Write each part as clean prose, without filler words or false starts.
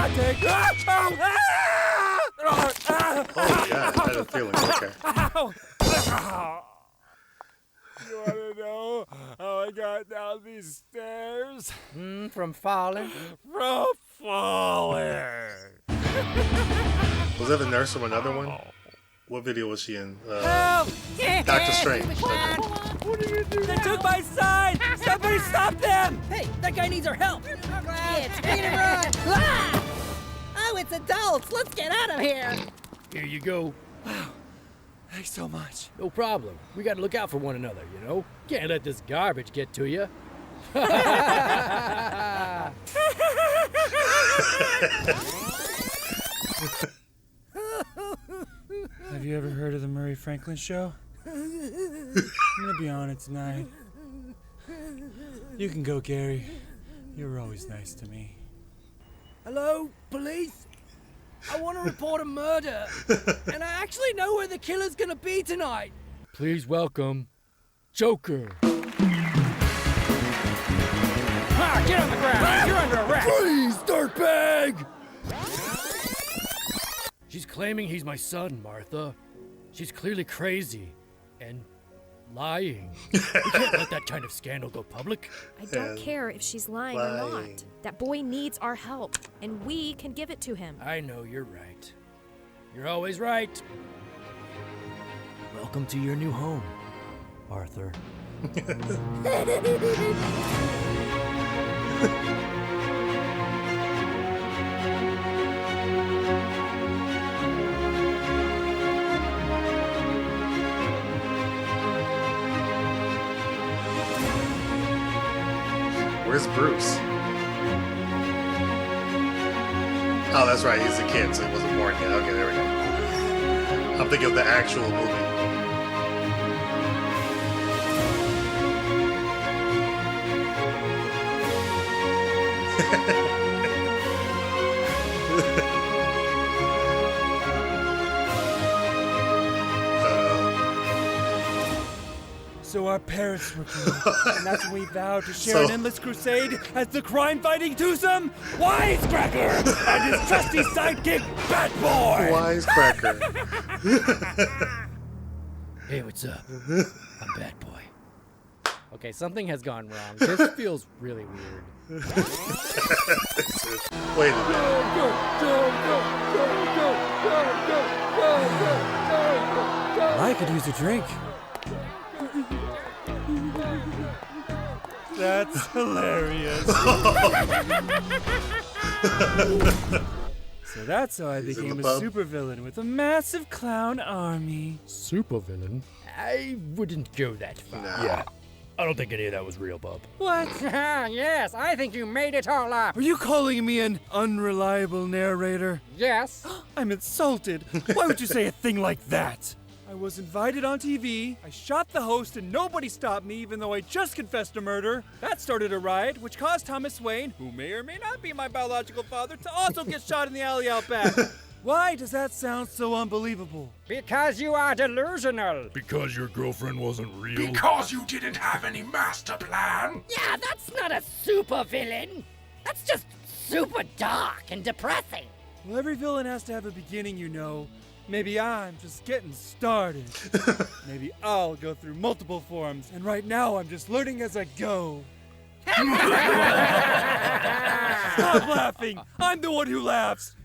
Oh, God, I had a feeling. Okay. You want to know how I got down these stairs? From falling? From falling. Was that the nurse from another one? What video was she in? Help! Doctor Strange. They took my sign! Somebody stop them! Hey, that guy needs our help! Kids, take it and run! Ah! Oh, it's adults! Let's get out of here! Here you go. Wow. Thanks so much. No problem. We gotta look out for one another, you know? Can't let this garbage get to you. Have you ever heard of the Murray Franklin Show? I'm gonna be on it tonight. You can go, Gary. You were always nice to me. Hello, police? I want to report a murder, and I actually know where the killer's gonna be tonight. Please welcome Joker. Ah, get on the ground! You're under arrest! Please, dirtbag! She's claiming he's my son, Martha. She's clearly crazy and lying. We can't let that kind of scandal go public. I don't care if she's lying or not. That boy needs our help, and we can give it to him. I know you're right. You're always right. Welcome to your new home, Arthur. Where's Bruce? Oh, that's right. He's a kid, so he wasn't born yet. Okay, there we go. I'm thinking of the actual movie. So our parents were killed, and that's when we vowed to share an endless crusade as the crime-fighting twosome, Wisecracker, and his trusty sidekick, Bat Boy! Wisecracker. Hey, what's up? I'm Bad Boy. Okay, something has gone wrong. This feels really weird. Wait a minute. I could use a drink. That's hilarious. So that's how I became a supervillain with a massive clown army. Supervillain? I wouldn't go that far. No. Yeah. I don't think any of that was real, Bub. What? Yes, I think you made it all up. Are you calling me an unreliable narrator? Yes. I'm insulted. Why would you say a thing like that? I was invited on TV, I shot the host, and nobody stopped me even though I just confessed to murder. That started a riot, which caused Thomas Wayne, who may or may not be my biological father, to also get shot in the alley out back. Why does that sound so unbelievable? Because you are delusional. Because your girlfriend wasn't real? Because you didn't have any master plan. Yeah, that's not a supervillain. That's just super dark and depressing. Well, every villain has to have a beginning, you know. Maybe I'm just getting started. Maybe I'll go through multiple forms, and right now I'm just learning as I go. Stop laughing! I'm the one who laughs!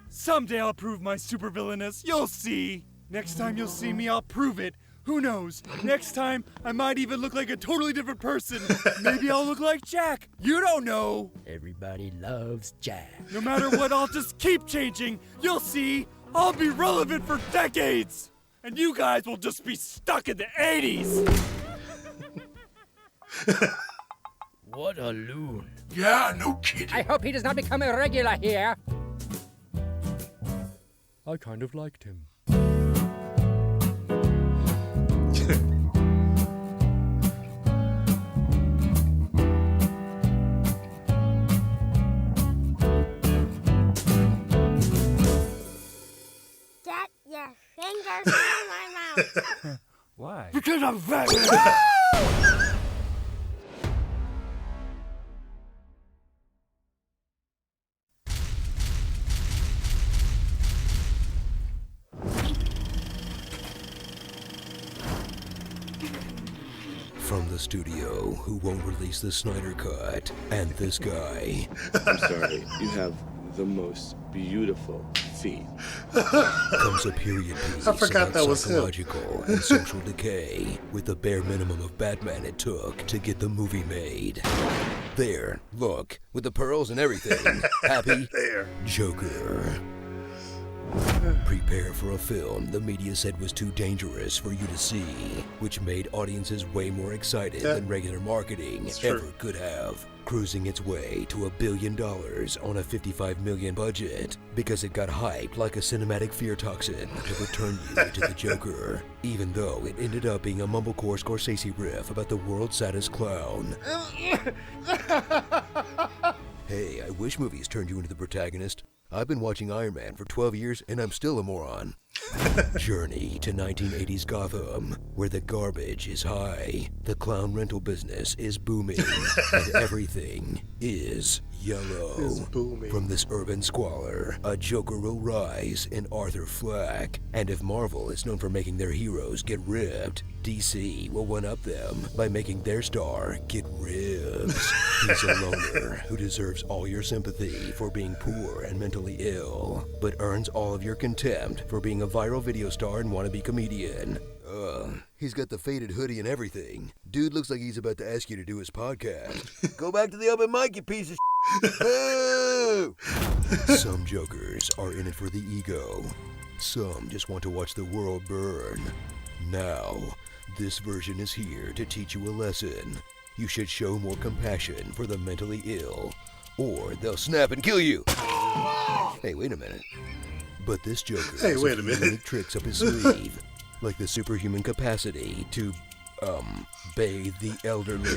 Someday I'll prove my supervillainous. You'll see. Next time you'll see me, I'll prove it. Who knows? Next time, I might even look like a totally different person. Maybe I'll look like Jack. You don't know. Everybody loves Jack. No matter what, I'll just keep changing. You'll see. I'll be relevant for decades. And you guys will just be stuck in the 80s. What a loon. Yeah, no kidding. I hope he does not become a regular here. I kind of liked him. Get your fingers out of my mouth. Why? Because I'm very... studio who won't release the Snyder Cut, and this guy. I'm sorry, you have the most beautiful feet. Comes a period piece I forgot about that was him. psychological and social decay with the bare minimum of Batman it took to get the movie made. There, look, with the pearls and everything. Happy? There. Joker. Prepare for a film the media said was too dangerous for you to see, which made audiences way more excited than regular marketing ever could have. Cruising its way to $1 billion on a $55 million budget because it got hyped like a cinematic fear toxin that would turn you into the Joker, even though it ended up being a mumblecore Scorsese riff about the world's saddest clown. Hey, I wish movies turned you into the protagonist. I've been watching Iron Man for 12 years and I'm still a moron. Journey to 1980s Gotham, where the garbage is high, the clown rental business is booming, and everything is yellow. From this urban squalor, a Joker will rise in Arthur Fleck. And if Marvel is known for making their heroes get ripped, DC will one-up them by making their star get ribs. He's a loner who deserves all your sympathy for being poor and mentally ill, but earns all of your contempt for being a viral video star and wannabe comedian. He's got the faded hoodie and everything. Dude looks like he's about to ask you to do his podcast. Go back to the open mic, you piece of Boo! Some Jokers are in it for the ego. Some just want to watch the world burn. Now, this version is here to teach you a lesson. You should show more compassion for the mentally ill, or they'll snap and kill you. Hey, wait a minute. But this Joker has a few unique tricks up his sleeve, like the superhuman capacity to, bathe the elderly.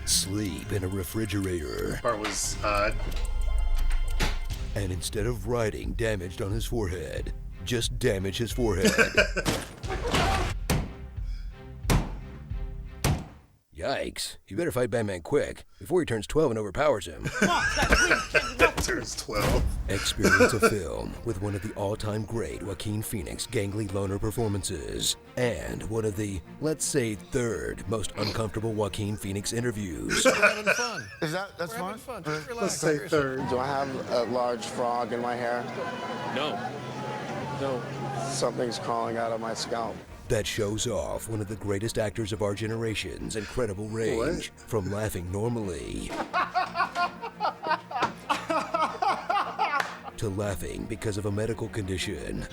Sleep in a refrigerator. Part was odd. And instead of writing damaged on his forehead, just damage his forehead. Yikes. You better fight Batman quick, before he turns 12 and overpowers him. Turns 12. Experience a film with one of the all-time great Joaquin Phoenix gangly loner performances, and one of the, let's say, third most uncomfortable Joaquin Phoenix interviews. We're having fun. That's fun? Let's say third. Do I have a large frog in my hair? No. Something's crawling out of my scalp. That shows off one of the greatest actors of our generation's incredible range, from laughing normally to laughing because of a medical condition.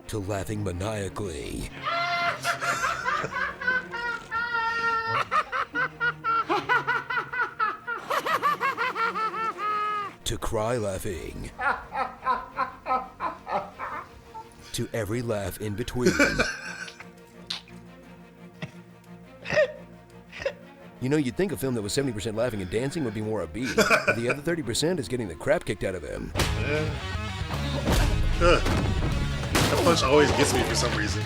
To laughing maniacally. To cry laughing. To every laugh in between. You know, you'd think a film that was 70% laughing and dancing would be more upbeat, but the other 30% is getting the crap kicked out of him. That punch always gets me for some reason.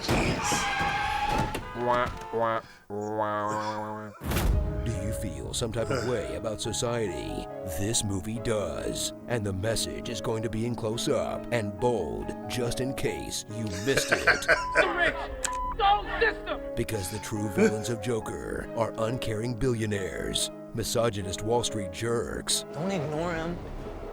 Jeez. Do you feel some type of way about society? This movie does. And the message is going to be in close up and bold, just in case you missed it. Because the true villains of Joker are uncaring billionaires, misogynist Wall Street jerks. Don't ignore him.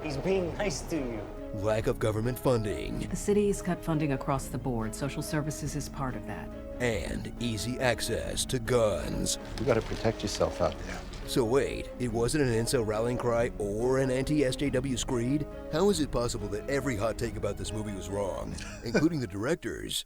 He's being nice to you. Lack of government funding. The city's cut funding across the board. Social services is part of that. And easy access to guns. You gotta protect yourself out there. So wait, it wasn't an incel rallying cry or an anti-SJW screed? How is it possible that every hot take about this movie was wrong, including the directors?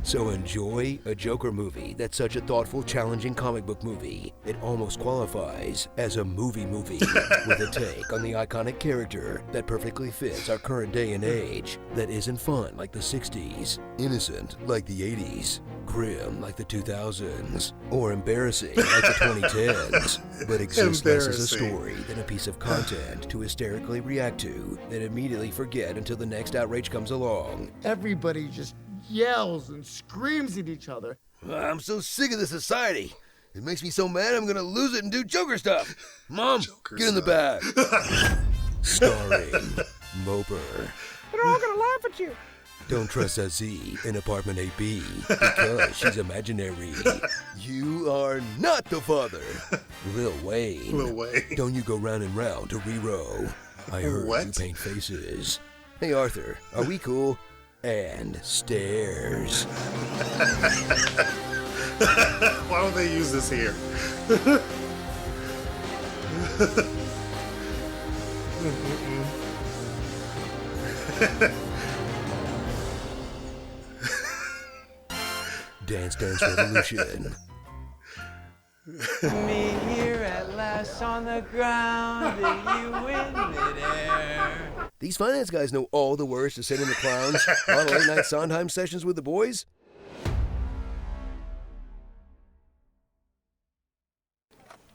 So enjoy a Joker movie that's such a thoughtful, challenging comic book movie. It almost qualifies as a movie with a take on the iconic character that perfectly fits our current day and age, that isn't fun like the 60s, innocent like the 80s, grim like the 2000s, or embarrassing like the 2010s, but exists less as a story than a piece of content to hysterically react to, then immediately forget until the next outrage comes along. Everybody just yells and screams at each other. I'm so sick of this society. It makes me so mad I'm gonna lose it and do Joker stuff. Mom, get in the bag. Starring Moper. They're all gonna laugh at you. Don't trust a Z in apartment 8B because she's imaginary. You are not the father. Lil Wayne. Lil Wayne. Don't you go round and round to re-row. I heard you paint faces. Hey Arthur, are we cool? And stairs. Why don't they use this here? Dance Dance Revolution. Me here at last on the ground, and you in midair. These finance guys know all the words to sending the clowns on late night Sondheim sessions with the boys.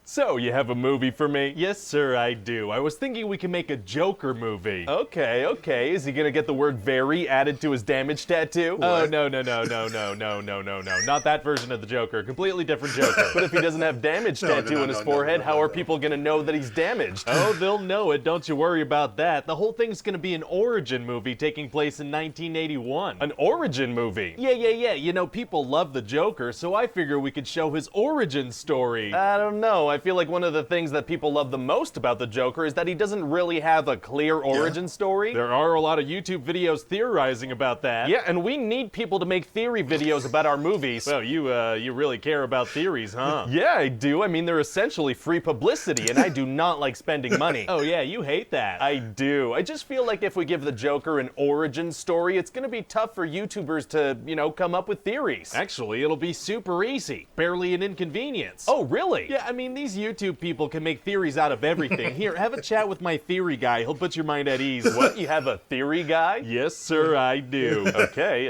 So, you have a movie for me? Yes, sir, I do. I was thinking we could make a Joker movie. Okay. Is he gonna get the word very added to his damage tattoo? What? Oh, no. Not that version of the Joker. Completely different Joker. But if he doesn't have damage tattoo on his forehead, how are people gonna know that he's damaged? Oh, they'll know it. Don't you worry about that. The whole thing's gonna be an origin movie taking place in 1981. An origin movie? Yeah. You know, people love the Joker, so I figure we could show his origin story. I don't know. I feel like one of the things that people love the most about the Joker is that he doesn't really have a clear origin story. There are a lot of YouTube videos theorizing about that. Yeah, and we need people to make theory videos about our movies. Well, you really care about theories, huh? Yeah, I do. I mean, they're essentially free publicity, and I do not like spending money. Oh yeah, you hate that. I do. I just feel like if we give the Joker an origin story, it's gonna be tough for YouTubers to, you know, come up with theories. Actually, it'll be super easy. Barely an inconvenience. Oh, really? Yeah, I mean, these YouTube people can make theories out of everything. Here, have a chat with my theory guy. He'll put your mind at ease. What? You have a theory guy? Yes, sir, I do. Okay,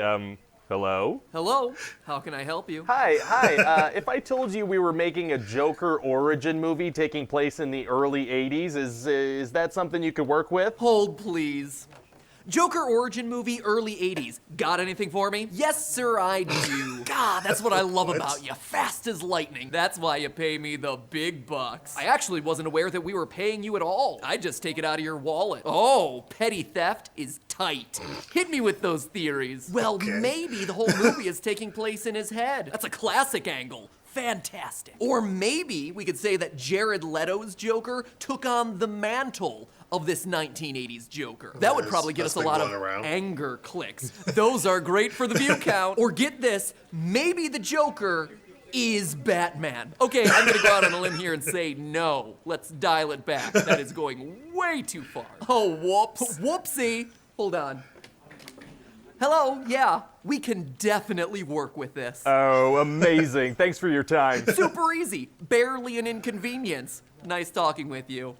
hello? Hello, how can I help you? Hi. If I told you we were making a Joker origin movie taking place in the early 80s, is that something you could work with? Hold, please. Joker origin movie, early 80s. Got anything for me? Yes, sir, I do. God, that's what I love about you. Fast as lightning. That's why you pay me the big bucks. I actually wasn't aware that we were paying you at all. I just take it out of your wallet. Oh, petty theft is tight. Hit me with those theories. Well, maybe the whole movie is taking place in his head. That's a classic angle. Fantastic. Or maybe we could say that Jared Leto's Joker took on the mantle of this 1980s Joker. That would probably get us a lot of anger clicks. Those are great for the view count. Or get this, maybe the Joker is Batman. Okay, I'm gonna go out on a limb here and say no. Let's dial it back. That is going way too far. Oh, whoops. Whoopsie. Hold on. Hello, yeah, we can definitely work with this. Oh, amazing. Thanks for your time. Super easy. Barely an inconvenience. Nice talking with you.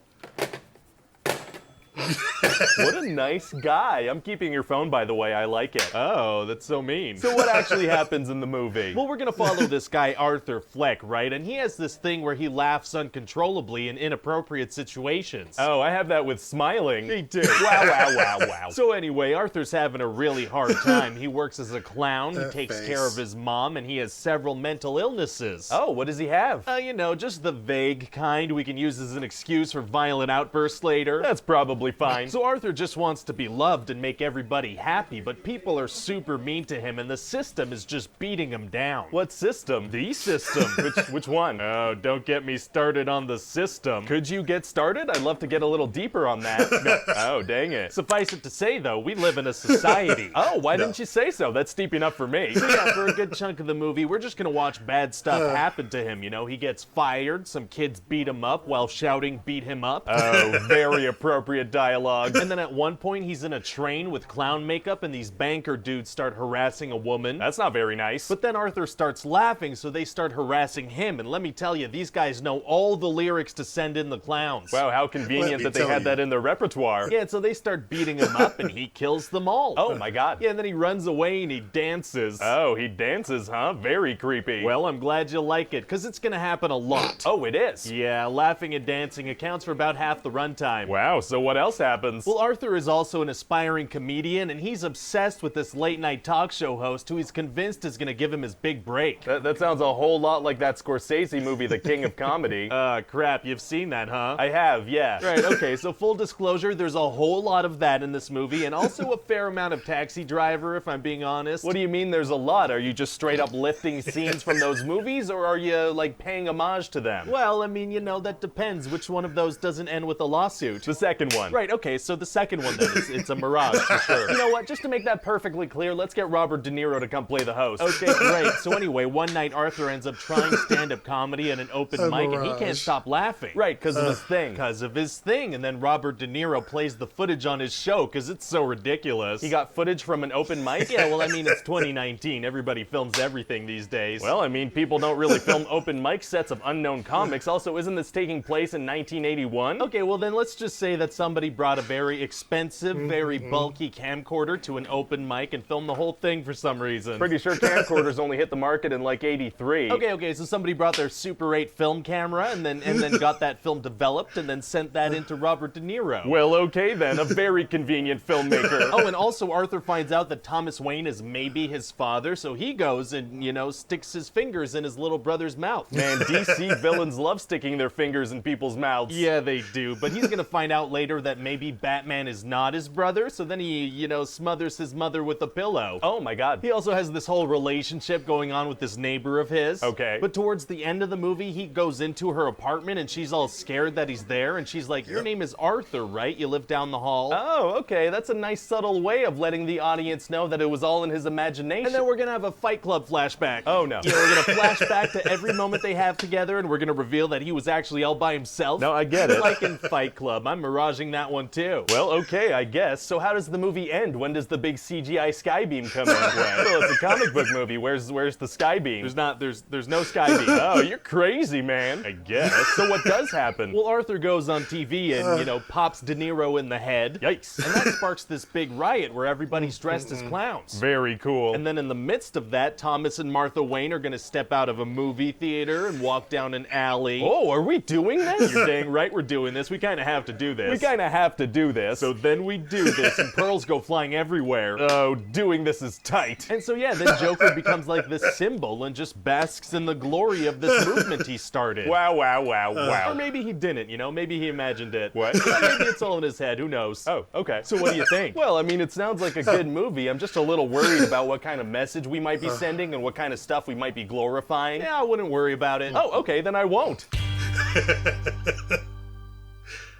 What a nice guy. I'm keeping your phone, by the way. I like it. Oh, that's so mean. So what actually happens in the movie? Well, we're gonna follow this guy, Arthur Fleck, right? And he has this thing where he laughs uncontrollably in inappropriate situations. Oh, I have that with smiling. Me too. Wow. So anyway, Arthur's having a really hard time. He works as a clown, he takes care of his mom, and he has several mental illnesses. Oh, what does he have? You know, just the vague kind we can use as an excuse for violent outbursts later. That's probably fine. So Arthur just wants to be loved and make everybody happy, but people are super mean to him and the system is just beating him down. What system? The system. Which one? Oh, don't get me started on the system. Could you get started? I'd love to get a little deeper on that. No. Oh, dang it. Suffice it to say, though, we live in a society. Oh, why didn't you say so? That's steep enough for me. So yeah, for a good chunk of the movie, we're just gonna watch bad stuff happen to him, you know? He gets fired, some kids beat him up while shouting beat him up. Oh, very appropriate dialogue. And then at one point, he's in a train with clown makeup and these banker dudes start harassing a woman. That's not very nice. But then Arthur starts laughing, so they start harassing him. And let me tell you, these guys know all the lyrics to send in the clowns. Wow, how convenient that they had that in their repertoire. Yeah, so they start beating him up and he kills them all. Oh my god. Yeah, and then he runs away and he dances. Oh, he dances, huh? Very creepy. Well, I'm glad you like it, because it's gonna happen a lot. Oh, it is? Yeah, laughing and dancing accounts for about half the runtime. Wow, so what else happens? Well, Arthur is also an aspiring comedian, and he's obsessed with this late-night talk show host who he's convinced is gonna give him his big break. That sounds a whole lot like that Scorsese movie, The King of Comedy. Crap, you've seen that, huh? I have, yeah. Right, okay, so full disclosure, there's a whole lot of that in this movie, and also a fair amount of Taxi Driver, if I'm being honest. What do you mean there's a lot? Are you just straight up lifting scenes from those movies, or are you, like, paying homage to them? Well, I mean, you know, that depends. Which one of those doesn't end with a lawsuit? The second one. Right, okay, so the second one then, it's a mirage for sure. You know what, just to make that perfectly clear, let's get Robert De Niro to come play the host. Okay, great. So anyway, one night Arthur ends up trying stand-up comedy at an open mic, and he can't stop laughing. Right, because of his thing. Because of his thing, and then Robert De Niro plays the footage on his show, because it's so ridiculous. He got footage from an open mic? Yeah, well, I mean, it's 2019. Everybody films everything these days. Well, I mean, people don't really film open mic sets of unknown comics. Also, isn't this taking place in 1981? Okay, well then let's just say that somebody brought a very expensive, very bulky camcorder to an open mic and filmed the whole thing for some reason. Pretty sure camcorders only hit the market in like 83. Okay, so somebody brought their Super 8 film camera and then got that film developed and then sent that into Robert De Niro. Well, okay then, a very convenient filmmaker. Oh, and also Arthur finds out that Thomas Wayne is maybe his father, so he goes and, you know, sticks his fingers in his little brother's mouth. Man, DC villains love sticking their fingers in people's mouths. Yeah, they do, but he's gonna find out later that maybe Batman is not his brother, so then he, you know, smothers his mother with a pillow. Oh my god. He also has this whole relationship going on with this neighbor of his. Okay. But towards the end of the movie, he goes into her apartment and she's all scared that he's there, and she's like, your name is Arthur, right? You live down the hall. Oh, okay, that's a nice subtle way of letting the audience know that it was all in his imagination. And then we're gonna have a Fight Club flashback. Oh no. Yeah, we're gonna flash back to every moment they have together, and we're gonna reveal that he was actually all by himself. No, I get it. Like in Fight Club, I'm miraging that one too. Well, okay, I guess. So how does the movie end? When does the big CGI skybeam come in? Well, it's a comic book movie. Where's the skybeam? There's no skybeam. Oh, you're crazy, man. I guess. So what does happen? Well, Arthur goes on TV and, you know, pops De Niro in the head. Yikes. And that sparks this big riot where everybody's dressed as clowns. Very cool. And then in the midst of that, Thomas and Martha Wayne are gonna step out of a movie theater and walk down an alley. Oh, are we doing this? You're dang right we're doing this. We kinda have to do this. We kinda have to do this. So then we do this and pearls go flying everywhere. Oh, doing this is tight. And so yeah, then Joker becomes like this symbol and just basks in the glory of this movement he started. Wow, wow, wow, wow. Or maybe he didn't, you know? Maybe he imagined it. What? Maybe it's all in his head, who knows? Oh, okay. So what do you think? Well, I mean, it sounds like a good movie. I'm just a little worried about what kind of message we might be sending and what kind of stuff we might be glorifying. Yeah, I wouldn't worry about it. Oh, okay, then I won't.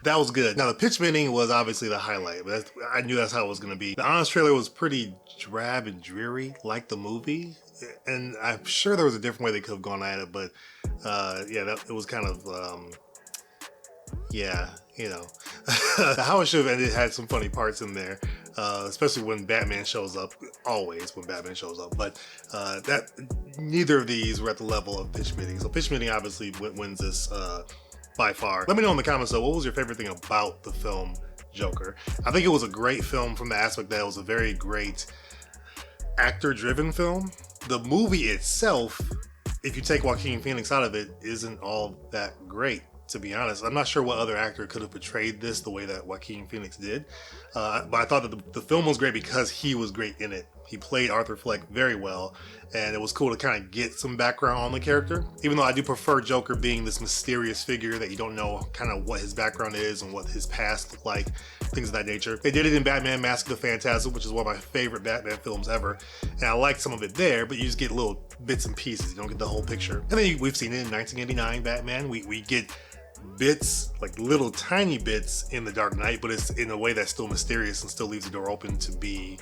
That was good. Now, the pitch meeting was obviously the highlight, but I knew that's how it was going to be. The honest trailer was pretty drab and dreary, like the movie, and I'm sure there was a different way they could have gone at it, but yeah, it was kind of, yeah, you know. How it should have ended had some funny parts in there, especially when Batman shows up, always when Batman shows up, but neither of these were at the level of pitch meeting. So pitch meeting obviously wins this by far. Let me know in the comments though, what was your favorite thing about the film Joker? I think it was a great film from the aspect that it was a very great actor-driven film. The movie itself, if you take Joaquin Phoenix out of it, isn't all that great, to be honest. I'm not sure what other actor could have portrayed this the way that Joaquin Phoenix did, but I thought that the film was great because he was great in it. He played Arthur Fleck very well, and it was cool to kind of get some background on the character, even though I do prefer Joker being this mysterious figure that you don't know kind of what his background is and what his past looked like, things of that nature. They did it in Batman Mask of the Phantasm, which is one of my favorite Batman films ever, and I like some of it there, but you just get little bits and pieces. You don't get the whole picture. And then we've seen it in 1989 Batman. We get bits, like little tiny bits in The Dark Knight, but it's in a way that's still mysterious and still leaves the door open to be,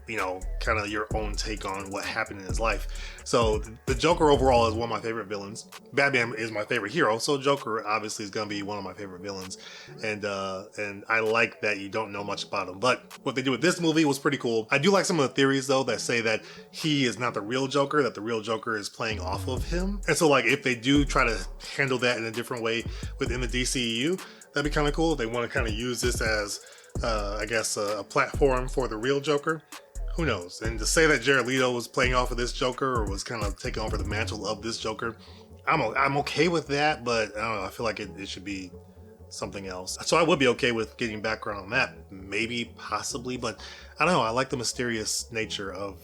you know, kind of your own take on what happened in his life. So the Joker overall is one of my favorite villains. Batman is my favorite hero, so Joker obviously is going to be one of my favorite villains. And I like that you don't know much about him. But what they did with this movie was pretty cool. I do like some of the theories though that say that he is not the real Joker, that the real Joker is playing off of him. And so like if they do try to handle that in a different way within the DCEU, that'd be kind of cool. They want to kind of use this as I guess a platform for the real Joker. Who knows? And to say that Jared Leto was playing off of this Joker or was kind of taking over the mantle of this Joker, I'm okay with that, but I don't know. I feel like it should be something else. So I would be okay with getting background on that, maybe, possibly, but I don't know. I like the mysterious nature of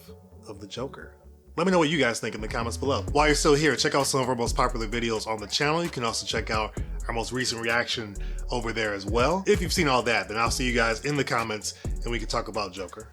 the Joker. Let me know what you guys think in the comments below. While you're still here, check out some of our most popular videos on the channel. You can also check out our most recent reaction over there as well. If you've seen all that, then I'll see you guys in the comments and we can talk about Joker.